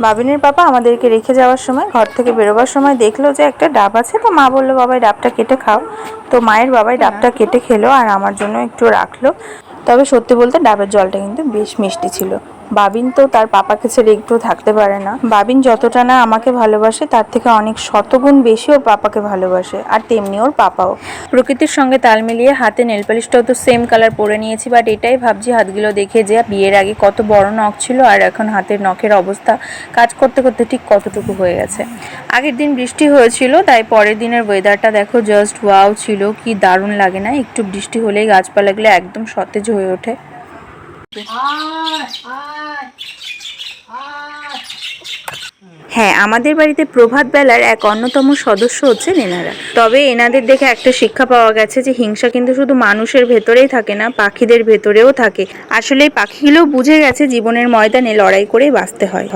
বাবিনের পাপা আমাদেরকে রেখে যাওয়ার সময় ঘর থেকে বেরোবার সময় দেখলো যে একটা ডাব আছে, তো মা বললো বাবা এই ডাবটা কেটে খাও। তো মায়ের বাবাই ডাবটা কেটে খেলো আর আমার জন্য একটু রাখলো। তবে সত্যি বলতে ডাবের জলটা কিন্তু বেশ মিষ্টি ছিল। বাবিন তো তার পাপাকে ছেড়ে একটু থাকতে পারে না। বাবিন যতটা না আমাকে ভালোবাসে তার থেকে অনেক শতগুণ বেশি ওর পাপাকে ভালোবাসে, আর তেমনি ওর পাপাও। প্রকৃতির সঙ্গে তাল মিলিয়ে হাতে নেলপালিশটাও তো সেম কালার পরে নিয়েছি, বাট এটাই ভাবছি হাতগুলো দেখে যে বিয়ের আগে কত বড় নখ ছিল আর এখন হাতের নখের অবস্থা কাজ করতে করতে ঠিক কতটুকু হয়ে গেছে। আগের দিন বৃষ্টি হয়েছিল, তাই পরের দিনের ওয়েদারটা দেখো জাস্ট ওয়াও ছিল। কি দারুণ লাগে না? একটু বৃষ্টি হলেই গাছপালাগুলো একদম সতেজ হয়ে ওঠে। হ্যাঁ, আমাদের বাড়িতে প্রভাত বেলার এক অন্যতম সদস্য হচ্ছে এনারা। তবে এনাদের দেখে একটা শিক্ষা পাওয়া গেছে যে হিংসা কিন্তু শুধু মানুষের ভেতরেই থাকে না, পাখিদের ভেতরেও থাকে। আসলে এই পাখিগুলোও বুঝে গেছে জীবনের ময়দানে লড়াই করেই বাঁচতে হয়।